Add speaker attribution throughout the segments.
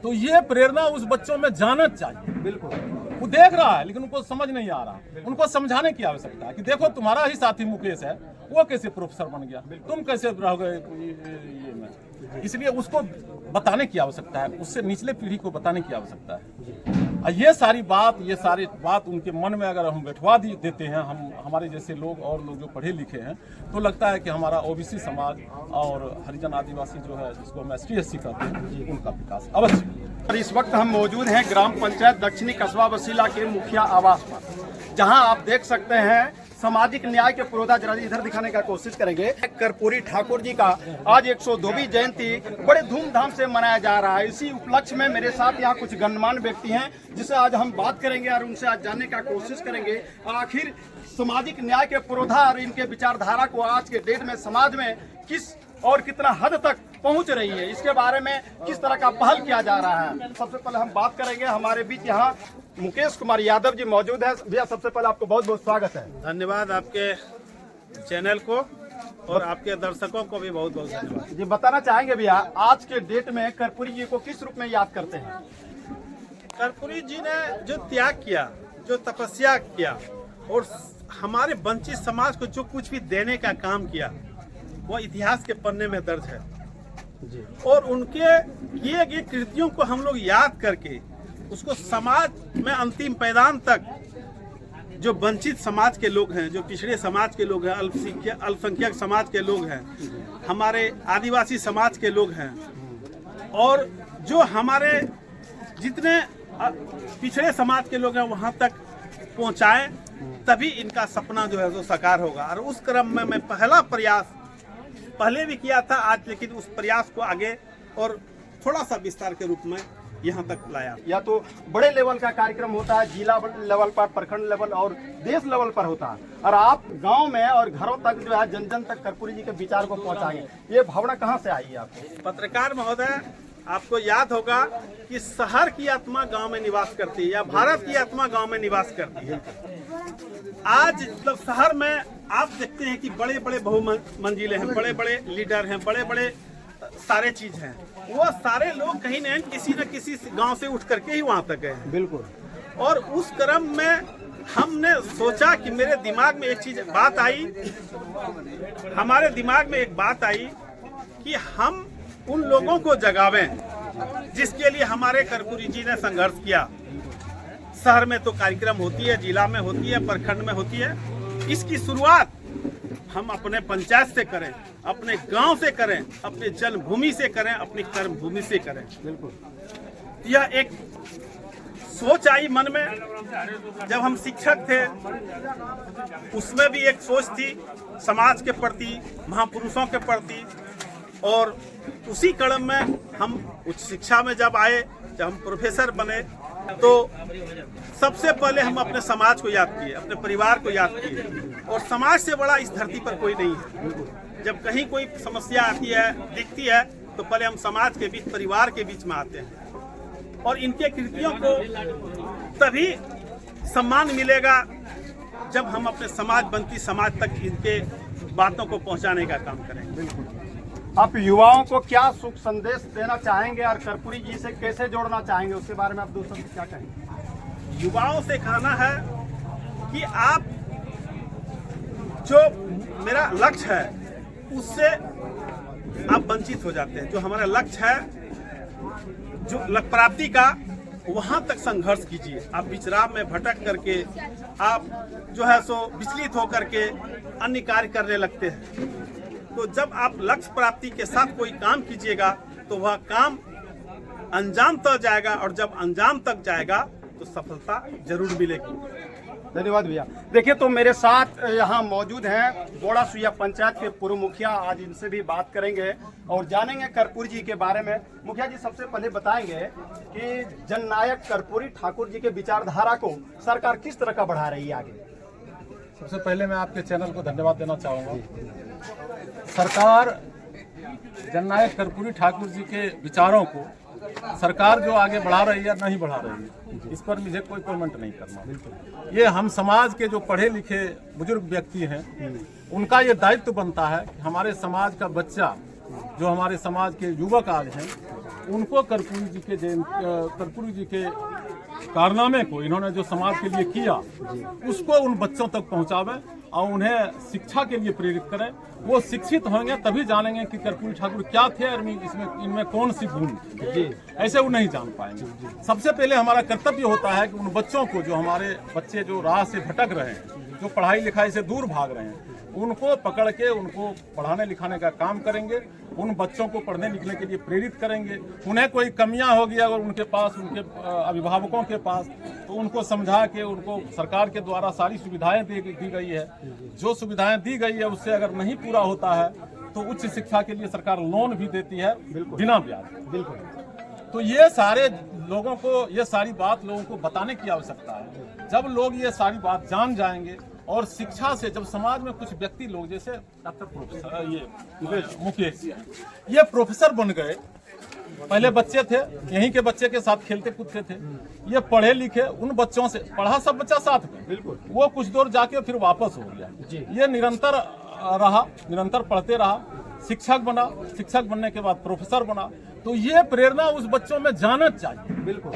Speaker 1: तो ये प्रेरणा उस बच्चों में जाना चाहिए।
Speaker 2: बिल्कुल,
Speaker 1: वो देख रहा है लेकिन उनको समझ नहीं आ रहा। उनको समझाने की आवश्यकता है कि देखो तुम्हारा ही साथी मुकेश है, वो कैसे प्रोफेसर बन गया, तुम कैसे रह गए ये में। इसलिए उसको बताने की आवश्यकता है, उससे निचले पीढ़ी को बताने की आवश्यकता है। ये सारी बात उनके मन में अगर हम बैठवा देते हैं, हम हमारे जैसे लोग और लोग जो पढ़े लिखे हैं, तो लगता है कि हमारा ओबीसी समाज और हरिजन आदिवासी जो है, जिसको हम ST/SC कहते हैं, उनका विकास अवश्य।
Speaker 2: और इस वक्त हम मौजूद हैं ग्राम पंचायत दक्षिणी कस्बा वसीला के मुखिया आवास पर, जहां आप देख सकते हैं सामाजिक न्याय के पुरोधा। जरा इधर दिखाने का कोशिश करेंगे। कर्पूरी ठाकुर जी का आज 102वीं जयंती बड़े धूमधाम से मनाया जा रहा है। इसी उपलक्ष्य में मेरे साथ यहाँ कुछ गणमान्य व्यक्ति हैं, जिससे आज हम बात करेंगे और उनसे आज जानने का कोशिश करेंगे आखिर सामाजिक न्याय के पुरोधा और इनके विचारधारा को आज के डेट में समाज में किस और कितना हद तक पहुंच रही है, इसके बारे में किस तरह का पहल किया जा रहा है। सबसे पहले हम बात करेंगे, हमारे बीच यहाँ मुकेश कुमार यादव जी मौजूद है। भैया सबसे पहले आपको बहुत बहुत स्वागत है।
Speaker 3: धन्यवाद आपके चैनल को और आपके दर्शकों को भी बहुत बहुत धन्यवाद।
Speaker 2: जी बताना चाहेंगे भैया, आज के डेट में कर्पूरी जी को किस रूप में याद करते हैं?
Speaker 3: कर्पूरी जी ने जो त्याग किया, जो तपस्या किया और हमारे वंचित समाज को जो कुछ भी देने का काम किया, वो इतिहास के पन्ने में दर्ज है जी। और उनके किए गए कृतियों को हम लोग याद करके उसको समाज में अंतिम पैदान तक जो वंचित समाज के लोग हैं, जो पिछड़े समाज के लोग हैं, अल्पसंख्यक समाज के लोग हैं, हमारे आदिवासी समाज के लोग हैं, और जो हमारे जितने पिछड़े समाज के लोग हैं वहाँ तक पहुँचाएं, तभी इनका सपना जो है वो साकार होगा। और उस क्रम में मैं पहला प्रयास पहले भी किया था आज, लेकिन उस प्रयास को आगे और थोड़ा सा विस्तार के रूप में यहाँ तक लाया।
Speaker 2: या तो बड़े लेवल का कार्यक्रम होता है, जिला लेवल पर, प्रखंड लेवल और देश लेवल पर होता है, और आप गांव में और घरों तक जो है जन जन तक कर्पूरी जी के विचार को पहुंचाएंगे। ये भावना कहाँ से आई है आपको?
Speaker 3: पत्रकार महोदय, आपको याद होगा कि शहर की आत्मा गांव में निवास करती है, या भारत की आत्मा गांव में निवास करती है। आज मतलब शहर में आप देखते हैं कि बड़े बड़े बहुमंजिले हैं, बड़े बड़े लीडर हैं, बड़े बड़े सारे चीज हैं। वो सारे लोग कहीं न किसी गांव से उठ करके ही वहां तक गए हैं।
Speaker 2: बिल्कुल।
Speaker 3: और उस क्रम में हमने सोचा कि मेरे दिमाग में एक बात आई, हमारे दिमाग में एक बात आई कि हम उन लोगों को जगावें जिसके लिए हमारे कर्पूरी जी ने संघर्ष किया। शहर में तो कार्यक्रम होती है, जिला में होती है, प्रखंड में होती है। इसकी शुरुआत हम अपने पंचायत से करें, अपने गांव से करें, अपने जन्मभूमि से करें, अपनी कर्मभूमि से करें। बिल्कुल। यह एक सोच आई मन में। जब हम शिक्षक थे उसमें भी एक सोच थी समाज के प्रति, महापुरुषों के प्रति, और उसी क्रम में हम उच्च शिक्षा में जब आए, जब हम प्रोफेसर बने, तो सबसे पहले हम अपने समाज को याद किए, अपने परिवार को याद किए। और समाज से बड़ा इस धरती पर कोई नहीं है। जब कहीं कोई समस्या आती है, दिखती है, तो पहले हम समाज के बीच, परिवार के बीच में आते हैं। और इनके कृतियों को तभी सम्मान मिलेगा जब हम अपने बनती समाज तक इनके बातों को पहुंचाने का काम करेंगे।
Speaker 2: आप युवाओं को क्या सुख संदेश देना चाहेंगे और कर्पूरी जी से कैसे जोड़ना चाहेंगे, उसके बारे में आप दो शब्द क्या कहेंगे?
Speaker 3: युवाओं से कहना है कि आप जो मेरा लक्ष्य है उससे आप वंचित हो जाते हैं। जो हमारा लक्ष्य है, जो लक्ष्य प्राप्ति का, वहां तक संघर्ष कीजिए। आप विचराव में भटक करके आप जो है सो विचलित होकर के अन्य कार्य करने लगते हैं। तो जब आप लक्ष्य प्राप्ति के साथ कोई काम कीजिएगा तो वह काम अंजाम तक जाएगा, और जब अंजाम तक जाएगा तो सफलता जरूर मिलेगी।
Speaker 2: धन्यवाद भैया। देखिए, तो मेरे साथ यहाँ मौजूद हैं बोड़ा सुइया पंचायत के पूर्व मुखिया। आज इनसे भी बात करेंगे और जानेंगे कर्पूरी जी के बारे में। मुखिया जी, सबसे पहले बताएंगे कि जननायक कर्पूरी ठाकुर जी के विचारधारा को सरकार किस तरह का बढ़ा रही है आगे?
Speaker 1: सबसे पहले मैं आपके चैनल को धन्यवाद देना चाहूँगा। सरकार जननायक कर्पूरी ठाकुर जी के विचारों को सरकार जो आगे बढ़ा रही है नहीं बढ़ा रही है, इस पर मुझे कोई कमेंट नहीं करना। ये हम समाज के जो पढ़े लिखे बुजुर्ग व्यक्ति हैं, उनका ये दायित्व बनता है कि हमारे समाज का बच्चा जो हमारे समाज के युवक आज हैं, उनको कर्पूरी जी के कारनामे को, इन्होंने जो समाज के लिए किया, उसको उन बच्चों तक पहुंचावे और उन्हें शिक्षा के लिए प्रेरित करें। वो शिक्षित होंगे तभी जानेंगे कि कर्पूरी ठाकुर क्या थे और इनमें कौन सी गुण थी। ऐसे वो नहीं जान पाएंगे। सबसे पहले हमारा कर्तव्य होता है कि उन बच्चों को, जो हमारे बच्चे जो राह से भटक रहे हैं, जो पढ़ाई लिखाई से दूर भाग रहे हैं, उनको पकड़ के उनको पढ़ाने लिखाने का काम करेंगे। उन बच्चों को पढ़ने लिखने के लिए प्रेरित करेंगे। उन्हें कोई कमियां होगी अगर उनके पास, उनके अभिभावकों के पास, तो उनको समझा के उनको सरकार के द्वारा सारी सुविधाएं दी गई है। जो सुविधाएं दी गई है उससे अगर नहीं पूरा होता है तो उच्च शिक्षा के लिए सरकार लोन भी देती है बिना ब्याज।
Speaker 2: बिल्कुल।
Speaker 1: तो ये सारे लोगों को, ये सारी बात लोगों को बताने की आवश्यकता है। जब लोग ये सारी बात जान जाएंगे और शिक्षा से, जब समाज में कुछ व्यक्ति लोग, जैसे डॉक्टर प्रोफेसर, ये मुकेश, ये प्रोफेसर बन गए। पहले बच्चे थे, यहीं के बच्चे के साथ खेलते कूदते थे। ये पढ़े लिखे, उन बच्चों से पढ़ा सब बच्चा साथ में,
Speaker 2: बिल्कुल।
Speaker 1: वो कुछ दूर जाके फिर वापस हो गया। ये निरंतर रहा, निरंतर पढ़ते रहा, शिक्षक बना, शिक्षक बनने के बाद प्रोफेसर बना। तो ये प्रेरणा उस बच्चों में जाना चाहिए।
Speaker 2: बिल्कुल।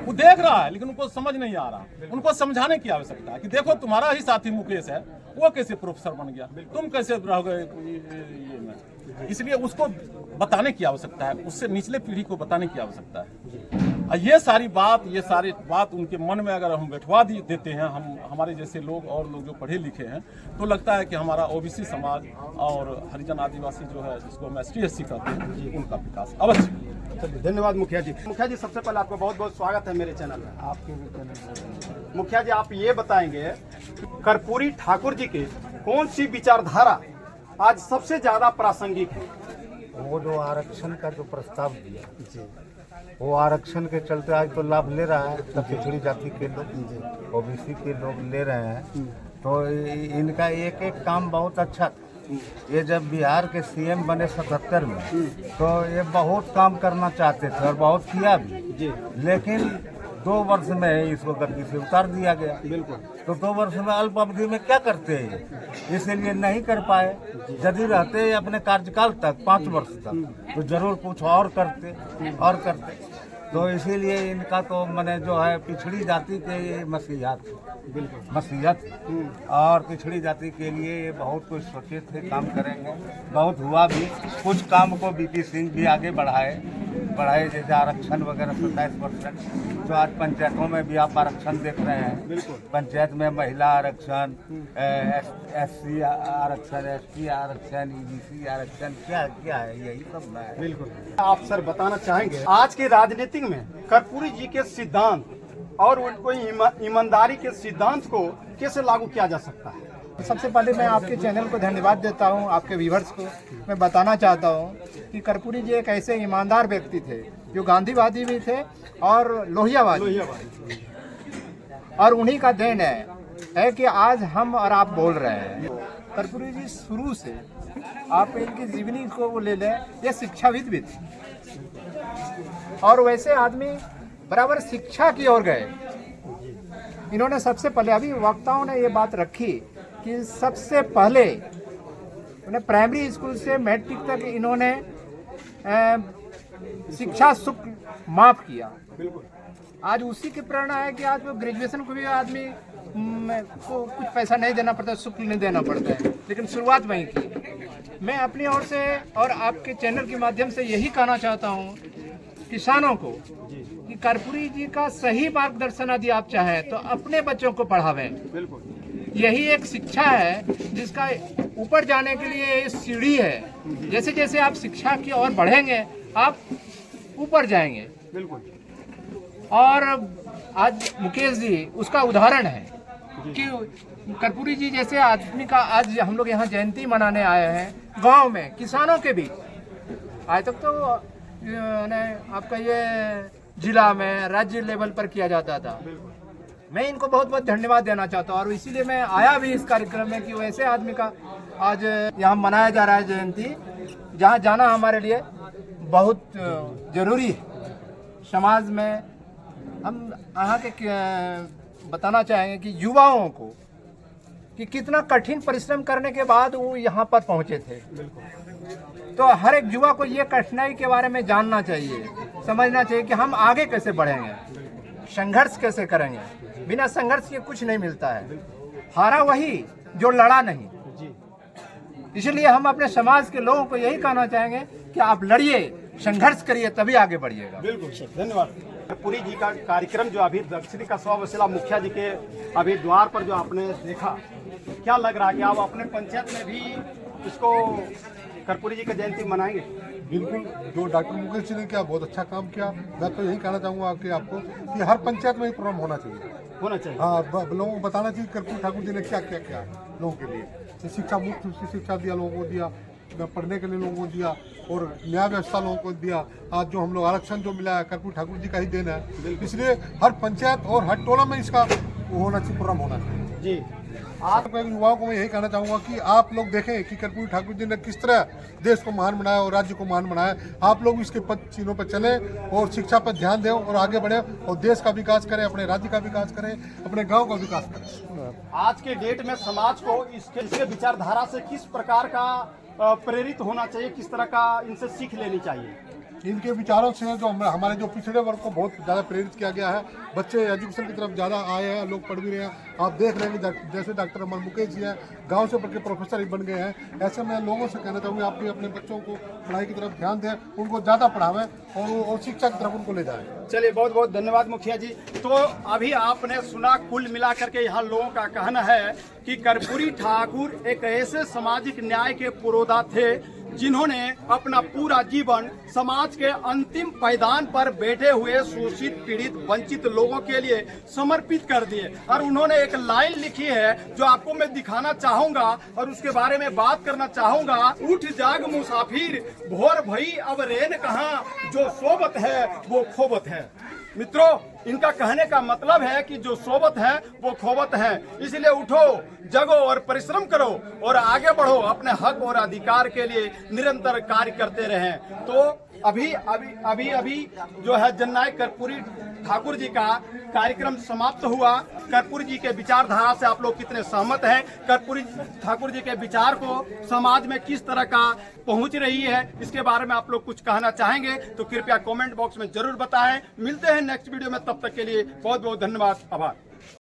Speaker 1: वो देख रहा है लेकिन उनको समझ नहीं आ रहा। उनको समझाने की आवश्यकता है कि देखो तुम्हारा ही साथी मुकेश है, वो कैसे प्रोफेसर बन गया, तुम कैसे रह गए ये में। इसलिए उसको बताने की आवश्यकता है, उससे निचले पीढ़ी को बताने की आवश्यकता है। ये सारी बात उनके मन में अगर हम बैठवा देते हैं, हमारे जैसे लोग और लोग जो पढ़े लिखे हैं, तो लगता है कि हमारा ओबीसी समाज और हरिजन आदिवासी जो है, जिसको हम ST/SC कहते हैं, उनका विकास अवश्य।
Speaker 2: चलिए, धन्यवाद मुखिया जी। मुखिया जी, सबसे पहले आपका बहुत बहुत स्वागत है मेरे चैनल में।
Speaker 4: आपके भी चैनल।
Speaker 2: मुखिया जी, आप ये बताएंगे कर्पूरी ठाकुर जी की कौन सी विचारधारा आज सबसे ज्यादा प्रासंगिक है?
Speaker 4: वो जो आरक्षण का जो प्रस्ताव दिया, वो आरक्षण के चलते आज तो लाभ ले रहा है सब पिछड़ी जाति के लोग, ओबीसी के लोग ले रहे हैं। तो इनका एक एक काम बहुत अच्छा था। ये जब बिहार के CM बने 77 में, तो ये बहुत काम करना चाहते थे और बहुत किया भी, लेकिन 2 वर्ष में इसको गद्दी से उतार दिया गया।
Speaker 2: बिल्कुल।
Speaker 4: तो 2 वर्ष में अल्प अवधि में क्या करते हैं, इसीलिए नहीं कर पाए। यदि रहते अपने कार्यकाल तक 5 वर्ष तक, तो जरूर कुछ और करते। तो इसीलिए इनका तो मैंने जो है पिछड़ी जाति के मसीहत और पिछड़ी जाति के लिए ये बहुत कुछ सोचे थे, काम करेंगे, बहुत हुआ भी। कुछ काम को BP सिंह भी आगे बढ़ाए, जैसे आरक्षण वगैरह 27%, जो आज पंचायतों में भी आप आरक्षण देख रहे हैं। पंचायत में महिला आरक्षण, SC आरक्षण, ST आरक्षण, EBC आरक्षण, क्या क्या है, यही सब है।
Speaker 2: बिल्कुल। आप सर बताना चाहेंगे आज के राजनीति में कर्पूरी जी के सिद्धांत और उनको ईमानदारी के सिद्धांत को कैसे लागू किया जा सकता है?
Speaker 5: सबसे पहले मैं आपके चैनल को धन्यवाद देता हूं, आपके व्यूवर्स को मैं बताना चाहता हूं कि कर्पूरी जी एक ऐसे ईमानदार व्यक्ति थे जो गांधीवादी भी थे और लोहियावादी, और उन्हीं का देन है कि आज हम और आप बोल रहे हैं। कर्पूरी जी शुरू से, आप इनकी जीवनी को वो ले लें, ये शिक्षाविद भी थे और वैसे आदमी बराबर शिक्षा की ओर गए। इन्होंने सबसे पहले, अभी वक्ताओं ने ये बात रखी कि सबसे पहले उन्हें प्राइमरी स्कूल से मैट्रिक तक इन्होंने शिक्षा शुल्क माफ किया। आज उसी की प्रेरणा है कि आज वो ग्रेजुएशन को भी आदमी को कुछ पैसा नहीं देना पड़ता, शुल्क नहीं देना पड़ता है, लेकिन शुरुआत वहीं की। मैं अपनी ओर से और आपके चैनल के माध्यम से यही कहना चाहता हूँ किसानों को कि कर्पूरी जी का सही मार्गदर्शन यदि आप चाहें तो अपने बच्चों को पढ़ावें। यही एक शिक्षा है जिसका ऊपर जाने के लिए ये सीढ़ी है। जैसे जैसे आप शिक्षा की ओर बढ़ेंगे आप ऊपर जाएंगे।
Speaker 2: बिल्कुल।
Speaker 5: और आज मुकेश जी उसका उदाहरण है कि कर्पूरी जी जैसे आदमी का आज हम लोग यहाँ जयंती मनाने आए हैं गांव में किसानों के बीच। आज तक तो आपका ये जिला में राज्य लेवल पर किया जाता था। मैं इनको बहुत बहुत धन्यवाद देना चाहता हूँ और इसीलिए मैं आया भी इस कार्यक्रम में कि वैसे आदमी का आज यहाँ मनाया जा रहा है जयंती, जहाँ जाना हमारे लिए बहुत जरूरी है। समाज में हम यहाँ के बताना चाहेंगे कि युवाओं को कि कितना कठिन परिश्रम करने के बाद वो यहाँ पर पहुँचे थे। तो हर एक युवा को ये कठिनाई के बारे में जानना चाहिए, समझना चाहिए कि हम आगे कैसे बढ़ेंगे, संघर्ष कैसे करेंगे। बिना संघर्ष के कुछ नहीं मिलता है। हारा वही जो लड़ा नहीं। इसलिए हम अपने समाज के लोगों को यही कहना चाहेंगे कि आप लड़िए, संघर्ष करिए, तभी आगे बढ़िएगा।
Speaker 2: बिल्कुल धन्यवाद। कर्पूरी जी का कार्यक्रम जो अभी दक्षिणी कस्बा वसीला मुखिया जी के अभी द्वार पर जो आपने देखा, क्या लग रहा है कि आप अपने पंचायत में भी इसको कर्पूरी जी का जयंती मनाएंगे?
Speaker 6: बिल्कुल, जो डॉक्टर मुकेश जी ने किया बहुत अच्छा काम किया। मैं तो यही कहना चाहूँगा कि आपको कि हर पंचायत में ये प्रोग्राम होना चाहिए। हाँ, लोगों को बताना चाहिए कर्पूरी ठाकुर जी ने क्या क्या किया लोगों के लिए। शिक्षा, मुफ्त शिक्षा दिया लोगों को, दिया पढ़ने के लिए लोगों को दिया, और न्याय व्यवस्था लोगों को दिया। आज जो हम लोग आरक्षण जो मिला है कर्पूरी ठाकुर जी का ही देना है। इसलिए हर पंचायत और हर टोला में इसका होना चाहिए, प्रोग्राम होना चाहिए
Speaker 2: जी।
Speaker 6: आप युवाओं को मैं यही कहना चाहूँगा कि आप लोग देखें कि कर्पूरी ठाकुर जी ने किस तरह देश को महान बनाया और राज्य को महान बनाया। आप लोग इसके चिन्हों पर चलें और शिक्षा पर ध्यान दें और आगे बढ़ें और देश का विकास करें, अपने राज्य का विकास करें, अपने गांव का विकास करें।
Speaker 2: आज के डेट में समाज को इसके विचारधारा से किस प्रकार का प्रेरित होना चाहिए, किस तरह का इनसे सीख लेनी चाहिए?
Speaker 6: इनके विचारों से जो हमारे जो पिछड़े वर्ग को बहुत ज़्यादा प्रेरित किया गया है। बच्चे एजुकेशन की तरफ ज़्यादा आए हैं, लोग पढ़ भी रहे हैं। आप देख रहे हैं कि जैसे डॉक्टर अमर मुकेश जी हैं, गांव से पढ़ के प्रोफेसर ही बन गए हैं। ऐसे में लोगों से कहना चाहूँगा आप भी अपने बच्चों को पढ़ाई की तरफ ध्यान दें, उनको ज़्यादा पढ़ावें और शिक्षा की तरफ उनको ले जाएं।
Speaker 2: चलिए, बहुत बहुत धन्यवाद मुखिया जी। तो अभी आपने सुना, कुल मिलाकर के यहाँ लोगों का कहना है कि कर्पूरी ठाकुर एक ऐसे सामाजिक न्याय के पुरोधा थे जिन्होंने अपना पूरा जीवन समाज के अंतिम पायदान पर बैठे हुए शोषित, पीड़ित, वंचित लोगों के लिए समर्पित कर दिए। और उन्होंने एक लाइन लिखी है जो आपको मैं दिखाना चाहूंगा और उसके बारे में बात करना चाहूंगा। उठ जाग मुसाफिर, भोर भई अब रेन कहाँ, जो सोबत है वो खोबत है। मित्रों, इनका कहने का मतलब है कि जो सोबत है वो खोबत है। इसलिए उठो, जगो और परिश्रम करो और आगे बढ़ो, अपने हक और अधिकार के लिए निरंतर कार्य करते रहें। तो अभी जो है जननायक कर्पूरी ठाकुर जी का कार्यक्रम समाप्त हुआ। कर्पूरी जी के विचारधारा से आप लोग कितने सहमत हैं? कर्पूरी ठाकुर जी के विचार को समाज में किस तरह का पहुंच रही है, इसके बारे में आप लोग कुछ कहना चाहेंगे तो कृपया कमेंट बॉक्स में जरूर बताएं। मिलते हैं नेक्स्ट वीडियो में, तब तक के लिए बहुत बहुत धन्यवाद, आभार।